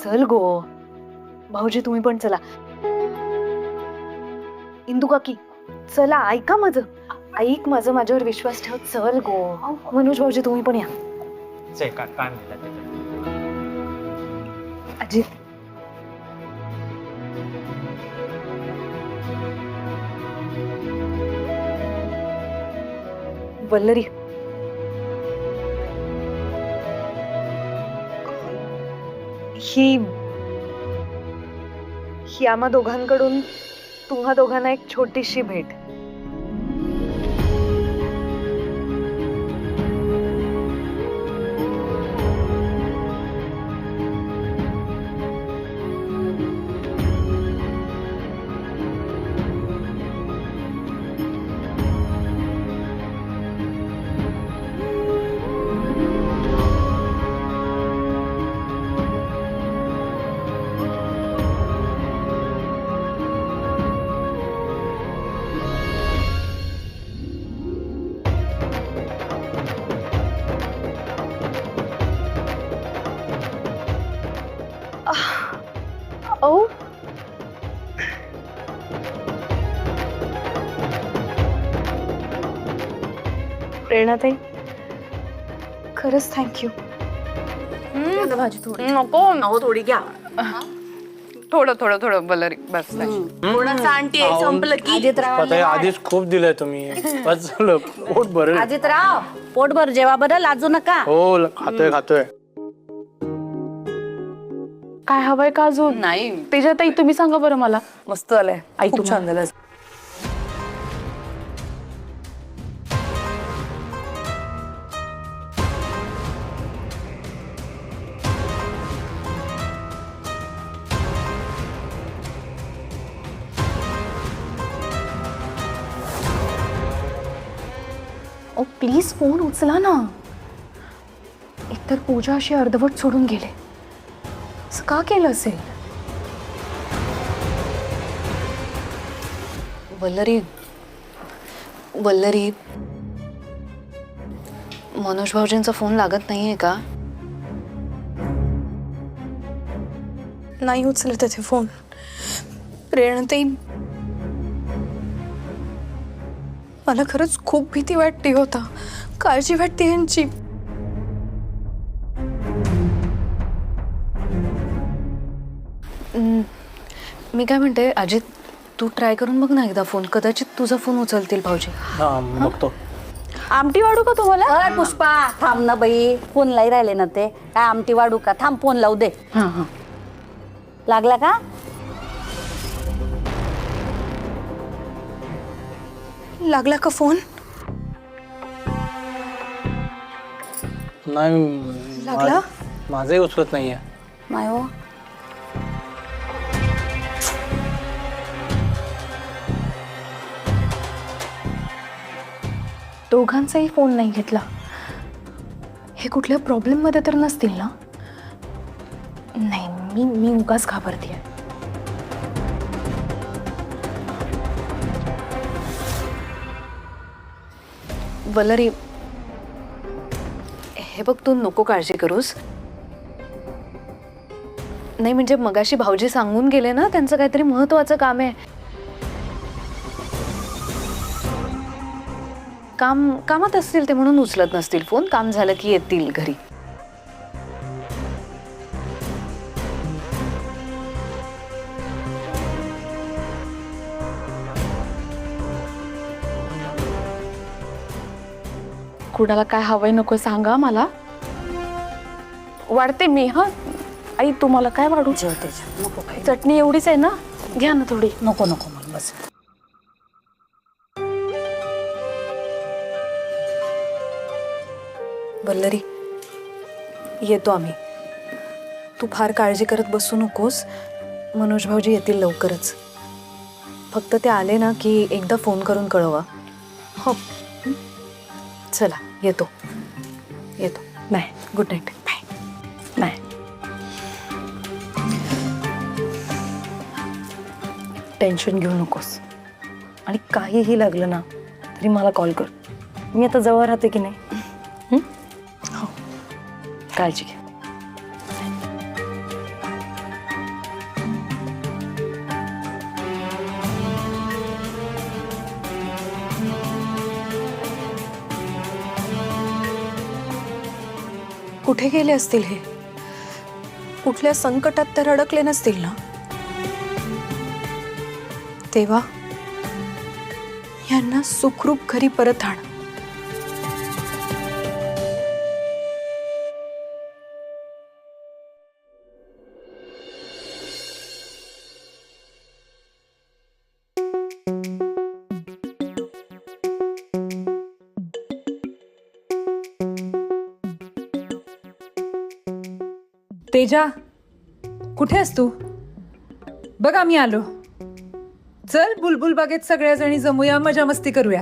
चल गो. भाऊजी तुम्ही पण चला. इंदू काकी चला, ऐका माझं. ऐक माझं, माझ्यावर विश्वास ठेव. चल गो. मनोज भाऊजी तुम्ही पण या. काय म्हणतात अजित वल्लरी ही आम्हा दोघांकडून तुम्हा दोघांना एक छोटीशी भेट. ओ प्रेरणाताई खरंच थँक्यू. भाजी थोडी नको थोडी घ्या. थोडं थोडं थोडं बलरी बस. थोडंसं आणते संपलं की. अजितराव आधीच खूप दिलंय तुम्ही. बस झालं, पोट भरेल. अजितराव पोटभर जेवा बरं, लाजू नका. हो खातोय. काय हवंय का अजून? नाही तेजाताई तुम्ही सांगा बरं मला. मस्त आलंय. आई खूप छान झालं. ओ प्लीज फोन उचला ना. एकतर पूजा अशी अर्धवट सोडून गेले. असं का केलं असेल? वल्लरी मनोज भाऊजींचा फोन लागत नाहीये का? नाही उचलत आहे फोन. प्रेरणाताई मला खरंच खूप भीती वाटते होता. काळजी वाटते यांची. मी काय म्हणते अजित, तू ट्राय करून बघ ना एकदा फोन. कदाचित तुझा फोन उचलतील भाऊजी. बघतो. आमटी वाढू का तुम्हाला? अरे पुष्पा थांब ना बाई, फोन लाई राहिले ना ते. काय आमटी वाढू का? थांब फोन लावू दे. हां लागला का? लागला का फोन? नाही लागला? माझंही उचलत नाहीये. नाही हो. दोघांचाही फोन नाही घेतला. हे कुठल्या प्रॉब्लेम मध्ये तर नसतील ना? नाही, मी उगाच घाबरतेय. वल्लरी हे बघ, तू नको काळजी करूस. नाही म्हणजे मगाशी भाऊजी सांगून गेले ना, त्यांचं काहीतरी महत्वाचं काम आहे. कामात असतील ते म्हणून उचलत नसतील फोन. काम झालं की येतील घरी. कुणाला काय हवंय नको सांगा मला. वाढते मी. हा आई तुम्हाला काय वाढू? जेवते नको काही. चटणी एवढीच आहे ना, घ्या ना थोडी. नको नको मला बस. वल्लरी येतो आम्ही. तू फार काळजी करत बसू नकोस. मनोज भाऊजी येतील लवकरच. फक्त ते आले ना की एकदा फोन करून कळवा. हो. चला येतो. बाय. Good night. नाही टेन्शन घेऊ नकोस. आणि काहीही लागलं ना तरी मला कॉल कर. मी आता जवळ राहते की नाही. हो, काळजी घे. कुठे गेले असतील हे? कुठल्या संकटात तर अडकले नसतील ना? तेव्हा यांना सुखरूप घरी परत आण. तेजा, कुठे आहेस तू? बघ आम्ही आलो. चल बुलबुल बागेत सगळ्याजणी जमूया, मजा मस्ती करूया.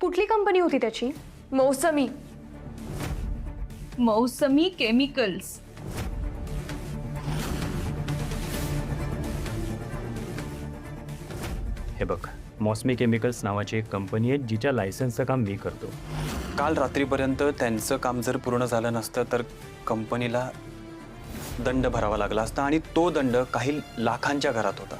कुठली कंपनी होती त्याची? मौसमी. मौसमी केमिकल्स. हे बघ, मौसमी केमिकल्स नावाची एक कंपनी आहे जिच्या लायसन्सचं काम मी करतो. काल रात्रीपर्यंत त्यांचं काम जर पूर्ण झालं नसतं तर कंपनीला दंड भरावा लागला असता आणि तो दंड काही लाखांच्या घरात होता.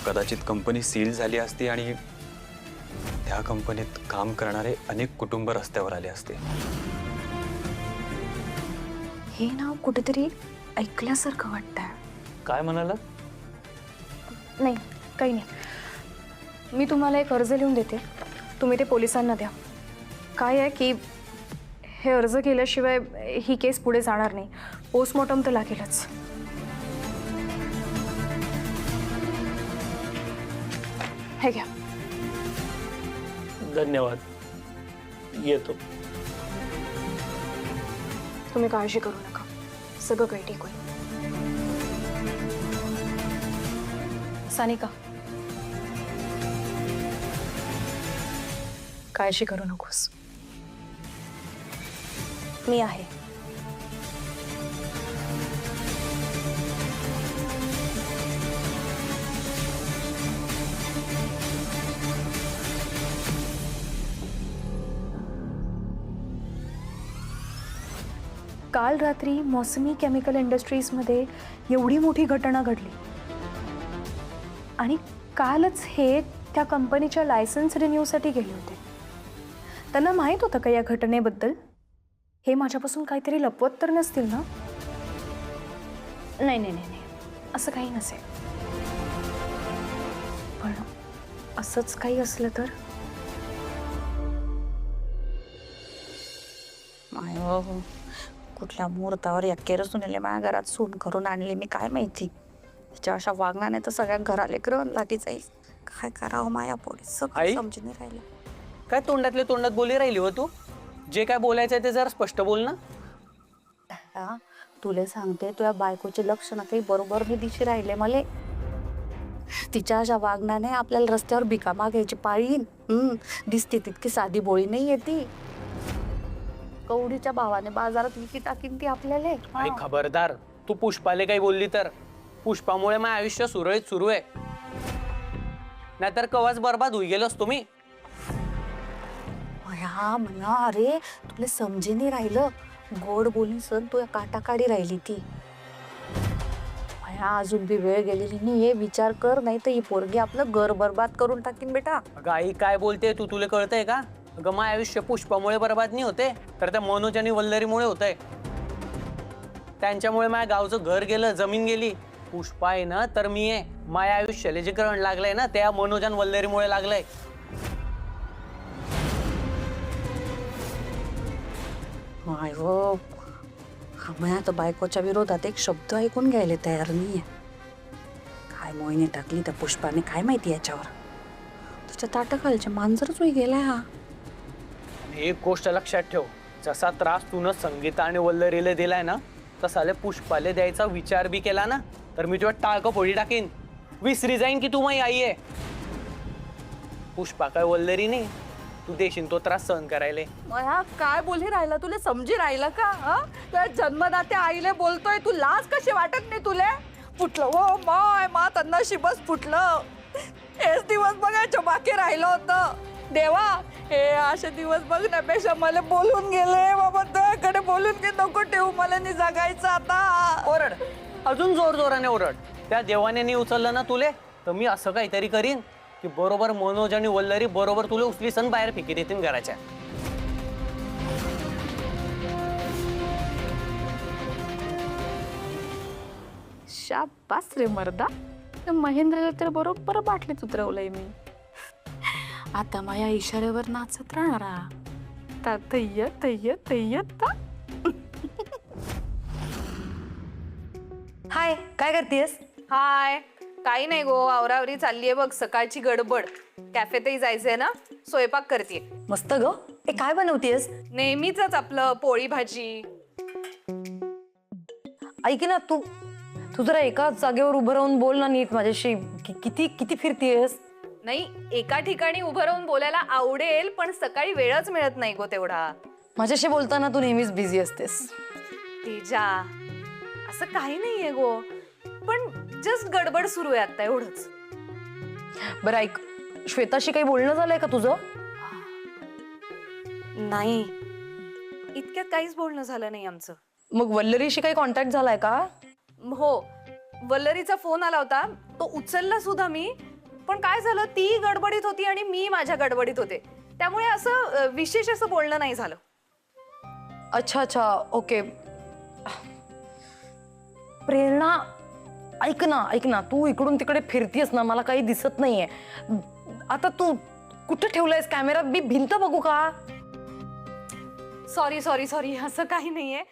कदाचित कंपनी सील झाली असती आणि त्या कंपनीत काम करणारे अनेक कुटुंब रस्त्यावर आले असते. हे नाव कुठेतरी ऐकल्यासारखं वाटतंय. काय म्हणाला? नाही, काही नाही. मी तुम्हाला एक अर्ज लिहून देते, तुम्ही ते पोलिसांना द्या. काय आहे की हे अर्ज केल्याशिवाय ही केस पुढे जाणार नाही. पोस्टमॉर्टम तर लागेलच. हे घ्या. धन्यवाद, येतो. तुम्ही काळजी करू नका, सगळं काही ठीक होईल. सानिका, काळजी करू नकोस. मी आहे. काल रात्री मौसमी केमिकल इंडस्ट्रीजमध्ये एवढी मोठी घटना घडली आणि कालच हे त्या कंपनीच्या लायसन्स रिन्यूसाठी गेले होते. त्यांना माहीत होतं का या घटनेबद्दल? हे माझ्यापासून काहीतरी लपवत तर नसतील ना? नाही नाही नाही नाही, असं काही नसेल. पण असंच काही असलं तर? माय हो, कुठल्या मुहूर्तावर या सुनेले माझ्या घरात सून करून आणली मी काय माहिती. तिच्या अशा वागण्याने तर सगळ्या घराला ग्रहण लाटी जाईल. काय करावं माया पोरी, सगळं आई? समजून नाही राहिलं. काय तोंडातल्या तोंडात बोली राहिली हो तू? जे काय बोलायचं ते जरा स्पष्ट बोल ना. हा, तुला सांगते तुझ्या बायकोचे लक्षण काही बरोबर नाही दिशी राहिले मले. तिच्या अशा वागण्याने आपल्याला रस्त्यावर भिका मागायची पाळी येईल. दिसते तितकी साधी बोळी नाही येते. कवडीच्या भावाने बाजारात विकी टाकीन ती आपल्याला. आणि खबरदार, तू पुष्पाले काही बोलली तर. पुष्पामुळे माझं आयुष्य सुरळीत सुरू आहे, नाहीतर कवाच बरबाद होई गेलोस तुम्ही. हा म्हणा, अरे तुला समजे नाही राहिलं. गोड बोलून सण तुझ्या काटाकाडी राहिली ती. अजून बी वेळ गेलेली नाही, हे विचार कर, नाही तर ही पोरगी आपलं घर बरबाद करून टाकीन बेटा. अगं आई, काय बोलते तू? तुला कळतंय का? अगं माझं आयुष्य पुष्पामुळे बरबाद नाही होते, तर त्या मनोज आणि वल्लरीमुळे होतंय. त्यांच्यामुळे माझ्या गावचं घर गेलं, जमीन गेली. पुष्पा आहे ना तर मी आहे. माझ्या आयुष्याला जे ग्रहण लागलंय ना त्या मनोज आणि वल्लरीमुळे लागलंय. माय हो, हा तर बायकोच्या विरोधात एक शब्द ऐकून घ्यायला तयार नाहीये. काय मोहिनी टाकली त्या पुष्पाने काय माहिती याच्यावर. तुझ्या ताटाखालच्या मांजरच होई गेलाय हा. एक गोष्ट लक्षात ठेव, जसा त्रास तू न संगीता आणि वल्लरीला दिलाय ना, तसाले पुष्पाले द्यायचा विचार बी केला ना तर मी तुझ्या टाळकं फोडी टाकीन. विसरी जाईन की तू माझी आई आहे. पुष्पा काय वल्लरी नाही, तू देशील तो त्रास सहन करायला. मया काय बोली राहिला, तुला समजी राहिला का? तुझ्या जन्मदात्या आईले बोलतोय तू, लाज कशी वाटत नाही तुले? फुटलं हो माय, मा त्यांना शिबस फुटलं. हेच दिवस बघायचं बाकी राहिलं होतं. देवा, हे असे दिवस बघण्यापेक्षा मला बोलून गेले बाबा. तुझ्याकडे बोलून घे, नको ठेवू, मला नाही जगायचं आता. ओरड, अजून जोर जोराने ओरड. त्या देवाने नाही उचललं ना तुले तर मी असं काहीतरी करीन की बरोबर मनोज आणि वल्लरी बरोबर तुला उचली सण बाहेर फेकी देतील घराच्या. शाबास रे मर्दा. त्या महेंद्रला तर बरोबर बाटलीत उतरवलंय मी. आता माझ्या इशाऱ्यावर नाचत राहणारा. तय्य तय्य तय्य ता. हाय, काय करतेस? हाय, काही नाही गो, आवरावरी चाललीये बघ, सकाळची गडबड. कॅफेतही जायचंय ना, स्वयंपाक करतेय. मस्त ग. काय बनवतेस? नेहमीच आपलं पोळी भाजी. ऐक ना, तू जरा एकाच जागेवर उभं राहून बोल ना नीट माझ्याशी. किती किती फिरतेस? नाही, एका ठिकाणी उभं राहून बोलायला आवडेल, पण सकाळी वेळच मिळत नाही गो तेवढा. माझ्याशी बोलताना तू नेहमीच बिझी असतेस. तेजा, असं काही नाहीये गो, पण जस्ट गडबड सुरू आहे आता, एवढंच. बरं ऐक, श्वेताशी काही बोलणं झालंय का तुझं? नाही, इतक्यात काहीच बोलणं झालं नाही आमचं. मग वल्लरीशी काही कॉन्टॅक्ट झालाय का? हो, वल्लरीचा फोन आला होता, तो उचलला सुद्धा मी. पण काय झालं, ती गडबडीत होती आणि मी माझ्या गडबडीत होते, त्यामुळे असं विशेष असं बोलणं नाही झालं. अच्छा, ओके. प्रेरणा, ऐक ना, तू इकडून तिकडे फिरतीयस ना, मला काही दिसत नाहीये. आता तू कुठे ठेवलायस कॅमेरा? मी भिंत बघू का? सॉरी, असं काही नाहीये.